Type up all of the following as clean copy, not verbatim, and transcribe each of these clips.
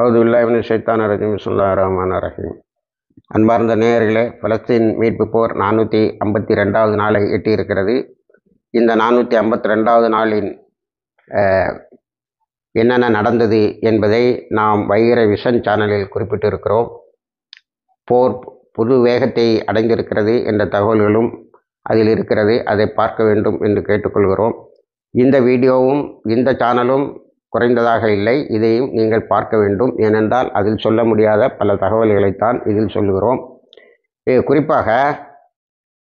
அவுதுபில்லாஹி மினஷ் ஷைத்தானிர் ரஜீம். பிஸ்மில்லாஹிர் ரஹ்மானிர் ரஹீம். அன்பார்ந்த நேயர்களே, பலஸ்தீன் மீட்பு போர் 452வது நாளை எட்டியிருக்கிறது. இந்த 452வது நாளின் என்னென்ன நடந்தது என்பதை நாம் வைகர விஷன் சேனலில் குறிப்பிட்டிருக்கிறோம். போர் புது வேகத்தை அடைந்திருக்கிறது என்ற தகவல்களும் அதில் இருக்கிறது. அதை பார்க்க வேண்டும் என்று கேட்டுக்கொள்கிறோம். இந்த வீடியோவும் இந்த சேனலும் குறைந்ததாக இல்லை, இதையும் நீங்கள் பார்க்க வேண்டும். ஏனென்றால் அதில் சொல்ல முடியாத பல தகவல்களைத்தான் இதில் சொல்லுகிறோம். குறிப்பாக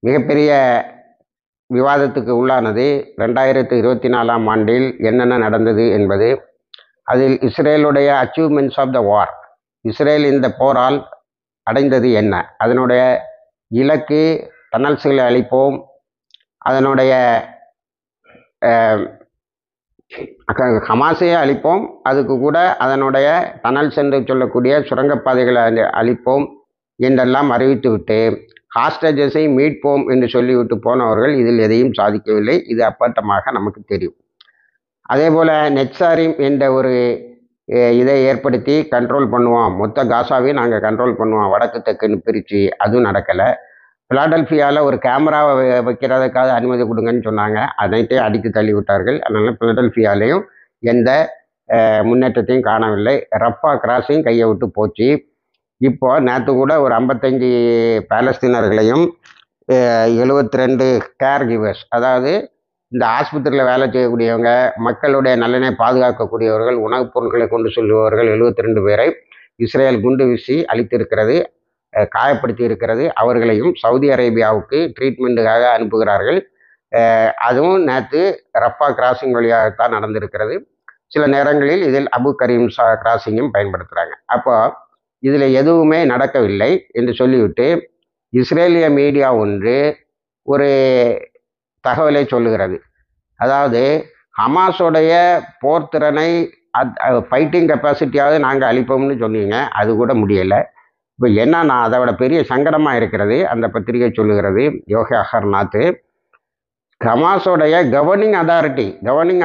மிகப்பெரிய விவாதத்துக்கு உள்ளானது 2024ஆம் ஆண்டில் என்னென்ன நடந்தது என்பது. அதில் இஸ்ரேலுடைய achievements of the war, Israel இந்த போரால் அடைந்தது என்ன, அதனுடைய இலக்கு டனல்ஸ்களை அழிப்போம், அதனுடைய ஹமாஸையே அழிப்போம், அதுக்கு கூட அதனுடைய டனல்ஸ் என்று சொல்லக்கூடிய சுரங்கப்பாதைகளை அழிப்போம் என்றெல்லாம் அறிவித்துவிட்டு ஹாஸ்டேஜஸை மீட்போம் என்று சொல்லிவிட்டு போனவர்கள் இதில் எதையும் சாதிக்கவில்லை. இது அப்பட்டமாக நமக்கு தெரியும். அதே போல் நெட்சாரிம் என்ற ஒரு இதை ஏற்படுத்தி கண்ட்ரோல் பண்ணுவோம், மொத்த காசாவையும் நாங்கள் கண்ட்ரோல் பண்ணுவோம் வடக்கு தெற்குன்னு பிரித்து, அதுவும் நடக்கலை. பிலாடெல்ஃபியாவில் ஒரு கேமராவை வைக்கிறதுக்காக அனுமதி கொடுங்கன்னு சொன்னாங்க, அனைத்தையும் அடித்து தள்ளி விட்டார்கள். அதனால் பிலாடெல்ஃபியாலையும் எந்த முன்னேற்றத்தையும் காணவில்லை. ரஃபா கிராஸையும் கையை விட்டு போச்சு. இப்போ நேற்று கூட ஒரு 55 பாலஸ்தீனர்களையும் 72 கேர் கிவர்ஸ், அதாவது இந்த ஆஸ்பத்திரியில் வேலை செய்யக்கூடியவங்க, மக்களுடைய நலனை பாதுகாக்கக்கூடியவர்கள், உணவுப் பொருட்களை கொண்டு செல்பவர்கள் 72 பேரை இஸ்ரேல் குண்டு வீசி அழித்திருக்கிறது, காயப்படுத்தி இருக்கிறது. அவர்களையும் சவுதி அரேபியாவுக்கு ட்ரீட்மெண்ட்டுக்காக அனுப்புகிறார்கள். அதுவும் நேற்று ரஃபா கிராசிங் வழியாகத்தான் நடந்திருக்கிறது. சில நேரங்களில் இதில் அபு கரீம் கிராசிங்கும் பயன்படுத்துகிறாங்க. அப்போ இதில் எதுவுமே நடக்கவில்லை என்று சொல்லிவிட்டு இஸ்ரேலிய மீடியா ஒன்று ஒரு தகவலை சொல்லுகிறது. அதாவது ஹமாஸோடைய போர்த்திறனை ஃபைட்டிங் கெப்பாசிட்டியாவது நாங்கள் அழிப்போம்னு சொன்னீங்க, அது கூட முடியலை. இப்போ என்னன்னா அதோட பெரிய சங்கடமாக இருக்கிறது. அந்த பத்திரிகை சொல்லுகிறது, யோகி அகர்நாத், ஹமாஸோடைய governing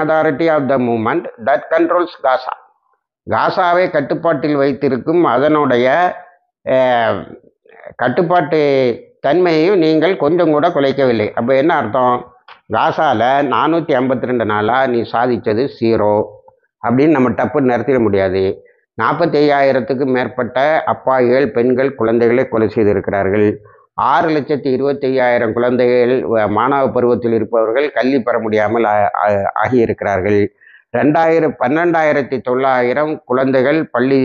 authority of the movement that controls Gaza, காசாவை கட்டுப்பாட்டில் வைத்திருக்கும் அதனுடைய கட்டுப்பாட்டு தன்மையையும் நீங்கள் கொஞ்சம் கூட குலைக்கவில்லை. அப்போ என்ன அர்த்தம்? காசாவில் 452 நாளாக நீ சாதித்தது 0 அப்படின்னு நம்ம டப்புன்னு நிறுத்திட முடியாது. 45,000க்கும் மேற்பட்ட அப்பாவிகள், பெண்கள், குழந்தைகளை கொலை செய்திருக்கிறார்கள். 6,25,000 குழந்தைகள் மாணவ பருவத்தில் இருப்பவர்கள் கல்வி பெற முடியாமல் ஆகியிருக்கிறார்கள். 12,900 குழந்தைகள் பள்ளி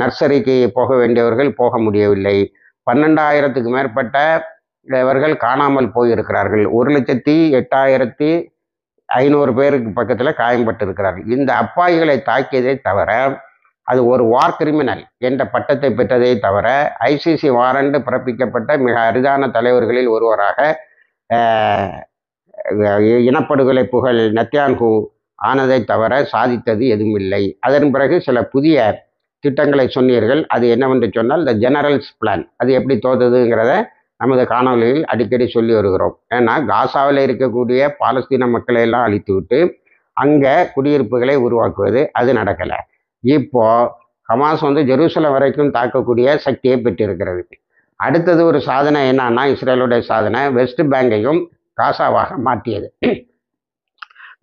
நர்சரிக்கு போக வேண்டியவர்கள் போக முடியவில்லை. 12,000க்கும் மேற்பட்டவர்கள் காணாமல் போயிருக்கிறார்கள். 1,08,500 பேருக்கு பக்கத்தில் காயம்பட்டிருக்கிறார்கள். இந்த அப்பாவிகளை தாக்கியதை தவிர, அது ஒரு வார் கிரிமினல் என்ற பட்டத்தை பெற்றதை தவிர, ICC வாரண்ட் பிறப்பிக்கப்பட்ட மிக அரிதான தலைவர்களில் ஒருவராக இனப்படுகொலை புகழ் நெத்தன்யாஹூ ஆனதை தவிர சாதித்தது எதுவும் இல்லை. அதன் பிறகு சில புதிய திட்டங்களை சொன்னீர்கள். அது என்னவென்று சொன்னால் த ஜெனரல்ஸ் பிளான், அது எப்படி தோற்றுதுங்கிறத நமது காணொலியில் அடிக்கடி சொல்லி வருகிறோம். ஏன்னா காசாவில் இருக்கக்கூடிய பாலஸ்தீன மக்களை எல்லாம் அழித்துவிட்டு அங்கே குடியிருப்புகளை உருவாக்குவது, அது நடக்கலை. இப்போ ஹமாஸ் ஜெருசலம் வரைக்கும் தாக்கக்கூடிய சக்தியை பெற்றிருக்கிறது. அடுத்தது ஒரு சாதனை என்னன்னா, இஸ்ரேலுடைய சாதனை வெஸ்ட் பேங்கையும் காசாவாக மாற்றியது.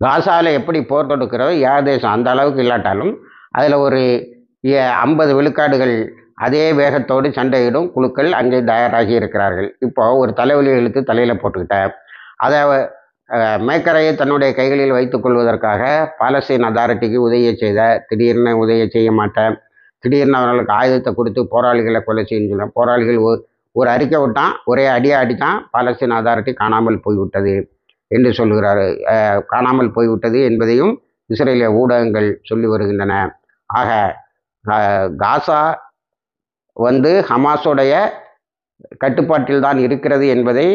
காசாவில் எப்படி போர் தொடுக்கிறதோ தேசம் அந்த அளவுக்கு இல்லாட்டாலும் அதில் ஒரு 50 விழுக்காடுகள் அதே வேகத்தோடு சண்டையிடும் குழுக்கள் அங்கே தயாராகி இருக்கிறார்கள். இப்போ ஒரு தலைவலி இழுத்து தலையில் போட்டுக்கிட்டேன். அதை மேக்கரையை தன்னுடைய கைகளில் வைத்துக் கொள்வதற்காக பாலஸ்தீன் அதாரிட்டிக்கு திடீர்னு உதவி செய்ய மாட்டேன், திடீர்னு அவர்களுக்கு ஆயுதத்தை கொடுத்து போராளிகளை கொலை செய்யணும்னு சொன்னேன். போராளிகள் ஒரு அறிக்கை விட்டான், ஒரே அடியாக அடித்தான், பாலஸ்தீன் அதாரிட்டி காணாமல் போய்விட்டது என்று சொல்கிறாரு. காணாமல் போய்விட்டது என்பதையும் இஸ்ரேலிய ஊடகங்கள் சொல்லி வருகின்றன. ஆக காசா ஹமாஸோடைய கட்டுப்பாட்டில் தான் இருக்கிறது என்பதை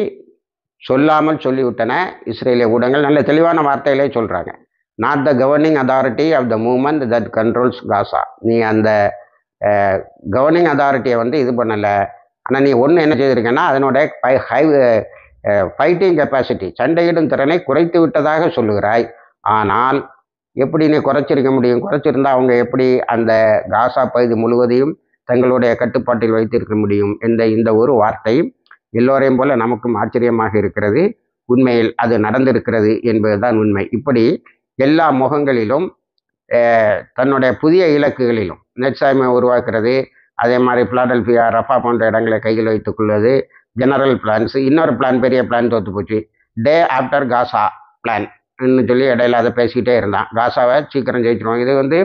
சொல்லாமல் சொல்லிவிட்டன இஸ்ரேலிய ஊடகங்கள். நல்ல தெளிவான வார்த்தைகளே சொல்கிறாங்க. Not the governing authority of the movement that controls Gaza. நீ அந்த கவர்னிங் அதாரிட்டியை இது பண்ணலை. ஆனால் நீ ஒன்று என்ன செய்திருக்கேன்னா, அதனுடைய ஃபைட்டிங் கெப்பாசிட்டி, சண்டையிடும் திறனை குறைத்து விட்டதாக சொல்லுகிறாய். ஆனால் எப்படின்னு குறைச்சிருக்க முடியும்? குறைச்சிருந்தா அவங்க எப்படி அந்த காசா பகுதி முழுவதையும் தங்களுடைய கட்டுப்பாட்டில் வைத்திருக்க முடியும் என்ற இந்த ஒரு வார்த்தை எல்லோரையும் போல நமக்கும் ஆச்சரியமாக இருக்கிறது. உண்மையில் அது நடந்திருக்கிறது என்பதுதான் உண்மை. இப்படி எல்லா முகங்களிலும் தன்னுடைய புதிய இலக்குகளிலும் நெட்சாய்மை உருவாக்குறது, அதே மாதிரி பிலாடெல்பியா, ரஃபா போன்ற இடங்களை கையில் வைத்துக் கொள்வது, ஜெனரல் பிளான்ஸ். இன்னொரு பிளான், பெரிய பிளான் தோற்று போச்சு. டே ஆஃப்டர் காசா பிளான் சொல்லி இடையில அதை பேசிக்கிட்டே இருந்தான். காசாவை சீக்கிரம் ஜெயிச்சிருவோம். இது வந்து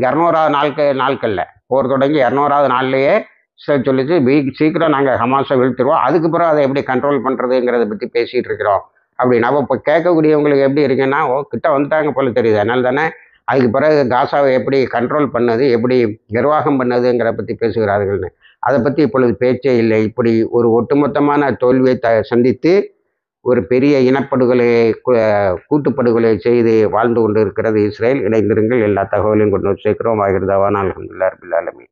200வது நாட்களில் போர் தொடங்கி 200வது நாள்லேயே சொல்லிச்சு சீக்கிரம் நாங்கள் ஹமாஸை வீழ்த்திடுவோம், அதுக்கு பிறகு அதை எப்படி கண்ட்ரோல் பண்ணுறதுங்கிறத பற்றி பேசிகிட்டு இருக்கிறோம் அப்படின்னு. அப்போ இப்போ கேட்கக்கூடியவங்களுக்கு எப்படி இருக்குன்னா, ஓ கிட்ட வந்துட்டாங்க போல தெரியுது, அதனால தானே அதுக்கு பிறகு காசாவை எப்படி கண்ட்ரோல் பண்ணது, எப்படி நிர்வாகம் பண்ணதுங்கிற பற்றி பேசுகிறார்கள்னு. அதை பற்றி இப்பொழுது பேச்சே இல்லை. இப்படி ஒரு ஒட்டுமொத்தமான தோல்வியை சந்தித்து ஒரு பெரிய இனப்படுகொலையை கூட்டுப்படுகொலை செய்து வாழ்ந்து கொண்டு இருக்கிறது இஸ்ரேல். இணைந்திருங்கள், எல்லா தகவலையும் கொண்டு வந்து சேர்க்கிறோம். ஆகிருந்தாவான் அல்ஹம்துலில்லாஹ் ரப்பில் ஆலமீன்.